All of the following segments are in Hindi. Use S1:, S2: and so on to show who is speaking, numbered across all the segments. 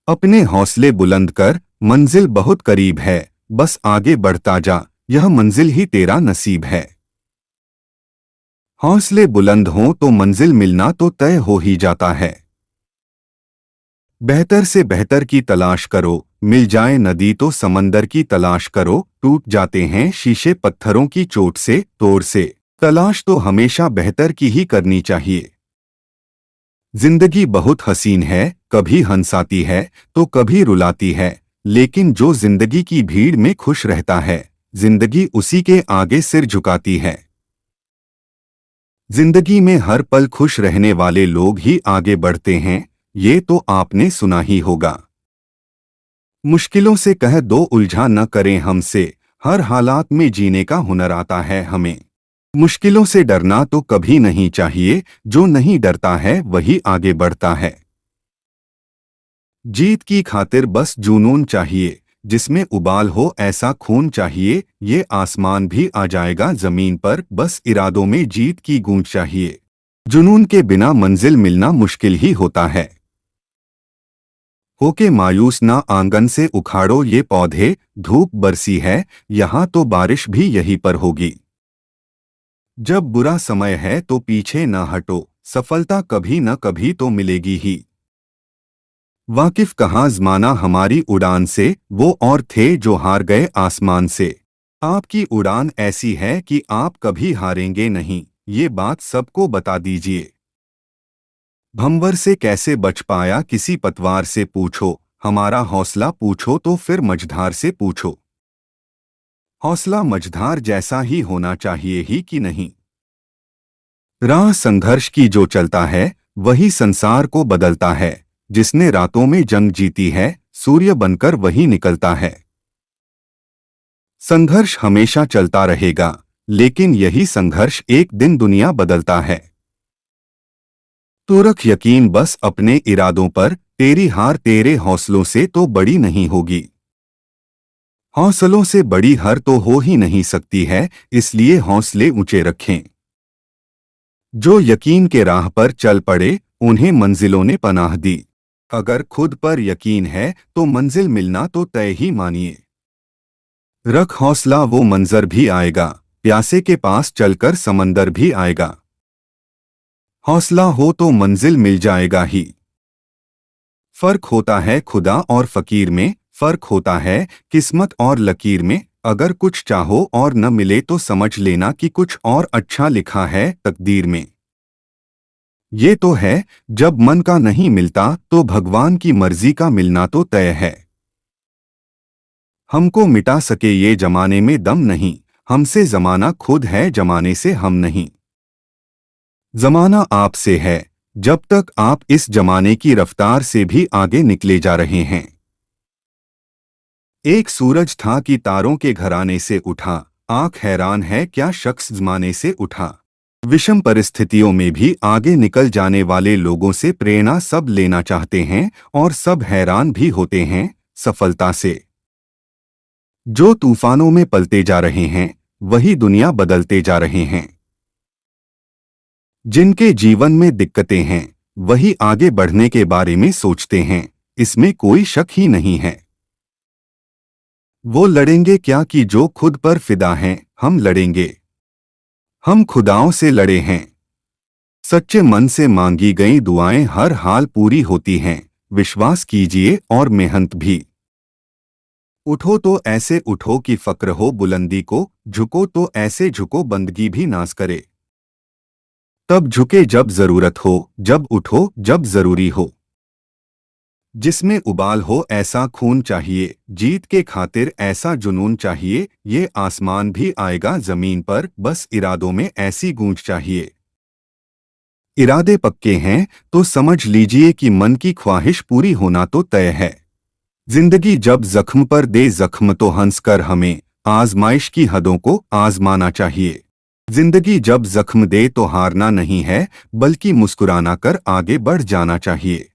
S1: अपने हौसले बुलंद कर, मंजिल बहुत करीब है, बस आगे बढ़ता जा, यह मंजिल ही तेरा नसीब है। हौसले बुलंद हों तो मंजिल मिलना तो तय हो ही जाता है। बेहतर से बेहतर की तलाश करो, मिल जाए नदी तो समंदर की तलाश करो, टूट जाते हैं शीशे पत्थरों की चोट से, तोड़ से। तलाश तो हमेशा बेहतर की ही करनी चाहिए। जिंदगी बहुत हसीन है, कभी हंसाती है तो कभी रुलाती है, लेकिन जो जिंदगी की भीड़ में खुश रहता है, जिंदगी उसी के आगे सिर झुकाती है। जिंदगी में हर पल खुश रहने वाले लोग ही आगे बढ़ते हैं, ये तो आपने सुना ही होगा। मुश्किलों से कह दो उलझा न करें हमसे, हर हालात में जीने का हुनर आता है हमें। मुश्किलों से डरना तो कभी नहीं चाहिए, जो नहीं डरता है वही आगे बढ़ता है। जीत की खातिर बस जुनून चाहिए, जिसमें उबाल हो ऐसा खून चाहिए, ये आसमान भी आ जाएगा जमीन पर, बस इरादों में जीत की गूंज चाहिए। जुनून के बिना मंजिल मिलना मुश्किल ही होता है। होके मायूस ना आंगन से उखाड़ो ये पौधे, धूप बरसी है, यहाँ तो बारिश भी यहीं पर होगी। जब बुरा समय है तो पीछे न हटो, सफलता कभी न कभी तो मिलेगी ही। वाकिफ कहाँ ज़माना हमारी उड़ान से, वो और थे जो हार गए आसमान से। आपकी उड़ान ऐसी है कि आप कभी हारेंगे नहीं, ये बात सबको बता दीजिए। भंवर से कैसे बच पाया किसी पतवार से पूछो, हमारा हौसला पूछो तो फिर मझधार से पूछो। हौसला मझधार जैसा ही होना चाहिए ही कि नहीं। राह संघर्ष की जो चलता है, वही संसार को बदलता है। जिसने रातों में जंग जीती है, सूर्य बनकर वही निकलता है। संघर्ष हमेशा चलता रहेगा, लेकिन यही संघर्ष एक दिन दुनिया बदलता है। तो रख यकीन बस अपने इरादों पर, तेरी हार तेरे हौसलों से तो बड़ी नहीं होगी। हौसलों से बड़ी हार तो हो ही नहीं सकती है, इसलिए हौसले ऊंचे रखें। जो यकीन के राह पर चल पड़े, उन्हें मंजिलों ने पनाह दी। अगर खुद पर यकीन है तो मंजिल मिलना तो तय ही मानिए। रख हौसला वो मंजर भी आएगा, प्यासे के पास चलकर समंदर भी आएगा। हौसला हो तो मंजिल मिल जाएगा ही। फर्क होता है खुदा और फकीर में, फर्क होता है किस्मत और लकीर में। अगर कुछ चाहो और न मिले तो समझ लेना कि कुछ और अच्छा लिखा है तकदीर में। ये तो है, जब मन का नहीं मिलता तो भगवान की मर्जी का मिलना तो तय है। हमको मिटा सके ये जमाने में दम नहीं, हमसे जमाना खुद है जमाने से हम नहीं। जमाना आपसे है, जब तक आप इस जमाने की रफ्तार से भी आगे निकले जा रहे हैं। एक सूरज था कि तारों के घराने से उठा, आंख हैरान है क्या शख्स जमाने से उठा। विषम परिस्थितियों में भी आगे निकल जाने वाले लोगों से प्रेरणा सब लेना चाहते हैं, और सब हैरान भी होते हैं सफलता से। जो तूफानों में पलते जा रहे हैं, वही दुनिया बदलते जा रहे हैं। जिनके जीवन में दिक्कतें हैं, वही आगे बढ़ने के बारे में सोचते हैं, इसमें कोई शक ही नहीं है। वो लड़ेंगे क्या कि जो खुद पर फिदा हैं, हम लड़ेंगे। हम खुदाओं से लड़े हैं। सच्चे मन से मांगी गई दुआएं हर हाल पूरी होती हैं, विश्वास कीजिए और मेहनत भी। उठो तो ऐसे उठो कि फक्र हो बुलंदी को, झुको तो ऐसे झुको बंदगी भी नाज करे। तब झुके जब जरूरत हो, जब उठो जब जरूरी हो। जिसमें उबाल हो ऐसा खून चाहिए, जीत के खातिर ऐसा जुनून चाहिए, ये आसमान भी आएगा जमीन पर, बस इरादों में ऐसी गूंज चाहिए। इरादे पक्के हैं तो समझ लीजिए कि मन की ख्वाहिश पूरी होना तो तय है। जिंदगी जब जख्म पर दे जख्म तो हंसकर हमें आजमाइश की हदों को आजमाना चाहिए। जिंदगी जब जख्म दे तो हारना नहीं है, बल्कि मुस्कुराना कर आगे बढ़ जाना चाहिए।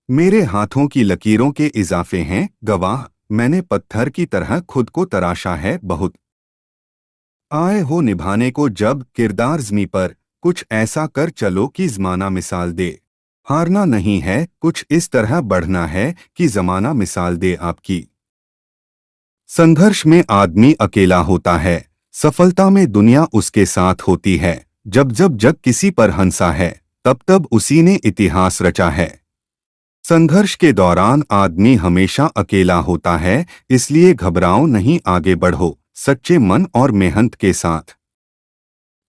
S1: मेरे हाथों की लकीरों के इजाफे हैं गवाह, मैंने पत्थर की तरह खुद को तराशा है बहुत। आए हो निभाने को जब किरदार ज़मीं पर, कुछ ऐसा कर चलो कि ज़माना मिसाल दे। हारना नहीं है, कुछ इस तरह बढ़ना है कि जमाना मिसाल दे आपकी। संघर्ष में आदमी अकेला होता है, सफलता में दुनिया उसके साथ होती है। जब जब जग किसी पर हंसा है, तब तब उसी ने इतिहास रचा है। संघर्ष के दौरान आदमी हमेशा अकेला होता है, इसलिए घबराओ नहीं, आगे बढ़ो सच्चे मन और मेहनत के साथ।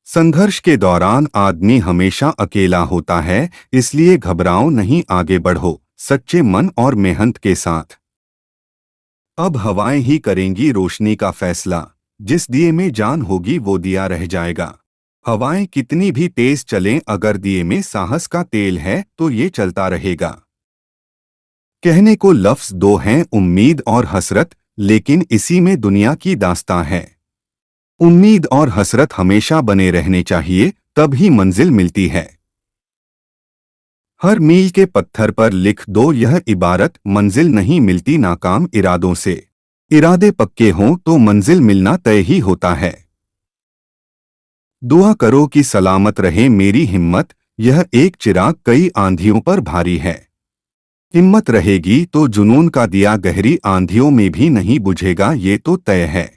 S1: संघर्ष के दौरान आदमी हमेशा अकेला होता है, इसलिए घबराओ नहीं, आगे बढ़ो सच्चे मन और मेहनत के साथ। अब हवाएं ही करेंगी रोशनी का फैसला, जिस दिए में जान होगी वो दिया रह जाएगा। हवाएं कितनी भी तेज चलें, अगर दिए में साहस का तेल है तो ये चलता रहेगा। कहने को लफ्ज दो हैं, उम्मीद और हसरत, लेकिन इसी में दुनिया की दास्तां है। उम्मीद और हसरत हमेशा बने रहने चाहिए, तब ही मंजिल मिलती है। हर मील के पत्थर पर लिख दो यह इबारत, मंजिल नहीं मिलती नाकाम इरादों से। इरादे पक्के हों तो मंजिल मिलना तय ही होता है। दुआ करो कि सलामत रहे मेरी हिम्मत, यह एक चिराग कई आंधियों पर भारी है। हिम्मत रहेगी तो जुनून का दिया गहरी आंधियों में भी नहीं बुझेगा, ये तो तय है।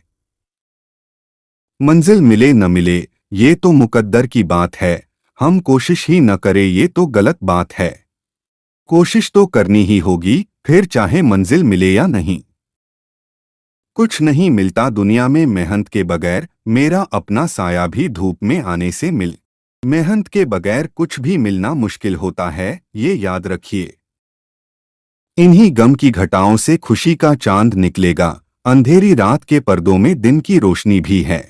S1: मंजिल मिले न मिले ये तो मुकद्दर की बात है, हम कोशिश ही न करें ये तो गलत बात है। कोशिश तो करनी ही होगी, फिर चाहे मंजिल मिले या नहीं। कुछ नहीं मिलता दुनिया में मेहनत के बगैर, मेरा अपना साया भी धूप में आने से मिल। मेहनत के बगैर कुछ भी मिलना मुश्किल होता है, ये याद रखिए। इन्हीं गम की घटाओं से खुशी का चांद निकलेगा, अंधेरी रात के पर्दों में दिन की रोशनी भी है।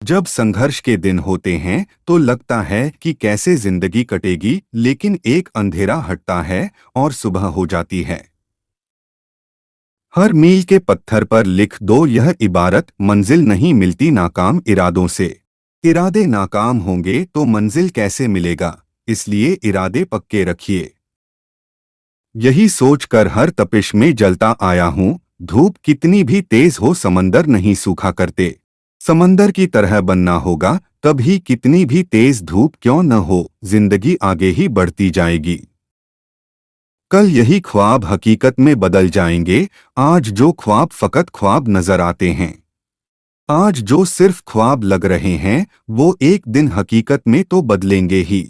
S1: जब संघर्ष के दिन होते हैं तो लगता है कि कैसे जिंदगी कटेगी, लेकिन एक अंधेरा हटता है और सुबह हो जाती है। हर मील के पत्थर पर लिख दो यह इबारत, मंजिल नहीं मिलती नाकाम इरादों से। इरादे नाकाम होंगे तो मंजिल कैसे मिलेगा, इसलिए इरादे पक्के रखिए। यही सोचकर हर तपिश में जलता आया हूँ, धूप कितनी भी तेज हो समंदर नहीं सूखा करते। समंदर की तरह बनना होगा, तभी कितनी भी तेज धूप क्यों न हो, जिंदगी आगे ही बढ़ती जाएगी। कल यही ख्वाब हकीकत में बदल जाएंगे, आज जो ख्वाब फकत ख्वाब नजर आते हैं, आज जो सिर्फ ख्वाब लग रहे हैं, वो एक दिन हकीकत में तो बदलेंगे ही।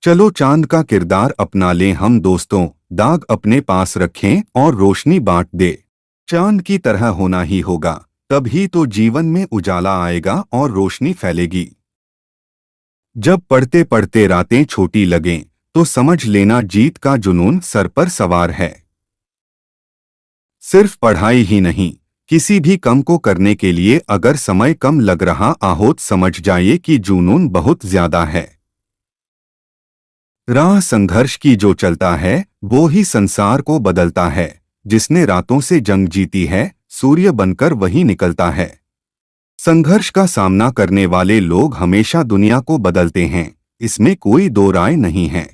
S1: चलो चांद का किरदार अपना लें हम दोस्तों, दाग अपने पास रखें और रोशनी बांट दे। चांद की तरह होना ही होगा, तभी तो जीवन में उजाला आएगा और रोशनी फैलेगी। जब पढ़ते पढ़ते रातें छोटी लगें, तो समझ लेना जीत का जुनून सर पर सवार है। सिर्फ पढ़ाई ही नहीं, किसी भी कम को करने के लिए अगर समय कम लग रहा आहोत, समझ जाइए कि जुनून बहुत ज्यादा है। राह संघर्ष की जो चलता है, वो ही संसार को बदलता है। जिसने रातों से जंग जीती है, सूर्य बनकर वही निकलता है। संघर्ष का सामना करने वाले लोग हमेशा दुनिया को बदलते हैं, इसमें कोई दो राय नहीं है।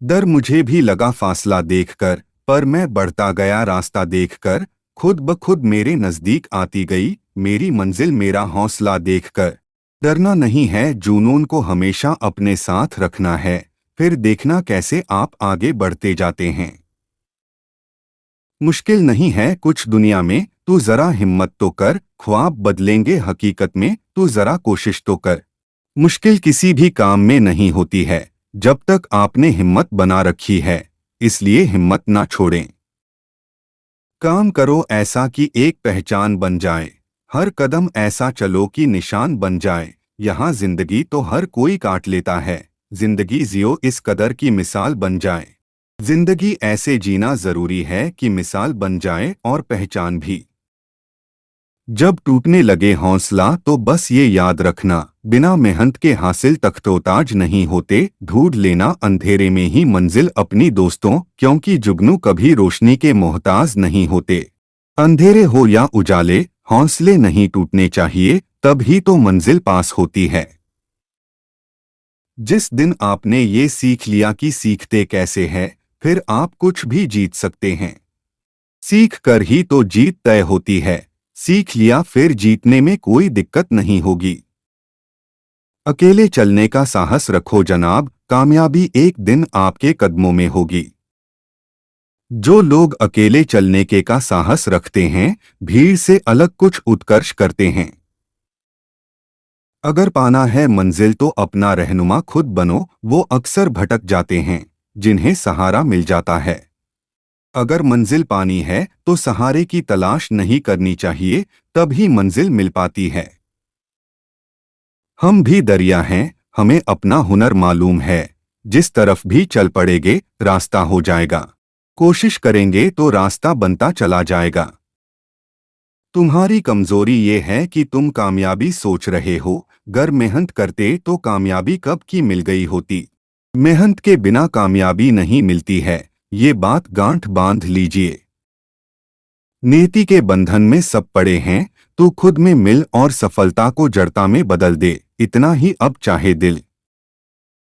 S1: डर मुझे भी लगा फासला देखकर, पर मैं बढ़ता गया रास्ता देखकर। खुद ब खुद मेरे नजदीक आती गई मेरी मंजिल, मेरा हौसला देखकर। डरना नहीं है, जुनून को हमेशा अपने साथ रखना है, फिर देखना कैसे आप आगे बढ़ते जाते हैं। मुश्किल नहीं है कुछ दुनिया में, तू जरा हिम्मत तो कर, ख्वाब बदलेंगे हकीकत में, तू जरा कोशिश तो कर। मुश्किल किसी भी काम में नहीं होती है, जब तक आपने हिम्मत बना रखी है, इसलिए हिम्मत ना छोड़ें। काम करो ऐसा कि एक पहचान बन जाए, हर कदम ऐसा चलो कि निशान बन जाए। यहाँ जिंदगी तो हर कोई काट लेता है, जिंदगी जियो इस कदर की मिसाल बन जाए। जिंदगी ऐसे जीना जरूरी है कि मिसाल बन जाए और पहचान भी। जब टूटने लगे हौसला तो बस ये याद रखना, बिना मेहनत के हासिल तख्तोताज नहीं होते। ढूंढ लेना अंधेरे में ही मंजिल अपनी दोस्तों, क्योंकि जुगनू कभी रोशनी के मोहताज नहीं होते। अंधेरे हो या उजाले, हौसले नहीं टूटने चाहिए, तब ही तो मंजिल पास होती है। जिस दिन आपने ये सीख लिया कि सीखते कैसे है, फिर आप कुछ भी जीत सकते हैं। सीख कर ही तो जीत तय होती है, सीख लिया फिर जीतने में कोई दिक्कत नहीं होगी। अकेले चलने का साहस रखो जनाब, कामयाबी एक दिन आपके कदमों में होगी। जो लोग अकेले चलने के का साहस रखते हैं, भीड़ से अलग कुछ उत्कर्ष करते हैं। अगर पाना है मंजिल तो अपना रहनुमा खुद बनो, वो अक्सर भटक जाते हैं जिन्हें सहारा मिल जाता है। अगर मंजिल पानी है तो सहारे की तलाश नहीं करनी चाहिए, तभी मंजिल मिल पाती है। हम भी दरिया हैं, हमें अपना हुनर मालूम है। जिस तरफ भी चल पड़ेंगे रास्ता हो जाएगा। कोशिश करेंगे तो रास्ता बनता चला जाएगा। तुम्हारी कमजोरी ये है कि तुम कामयाबी सोच रहे हो, अगर मेहनत करते तो कामयाबी कब की मिल गई होती। मेहनत के बिना कामयाबी नहीं मिलती है, ये बात गांठ बांध लीजिए। नीति के बंधन में सब पड़े हैं, तू खुद में मिल और सफलता को जड़ता में बदल दे, इतना ही अब चाहे दिल।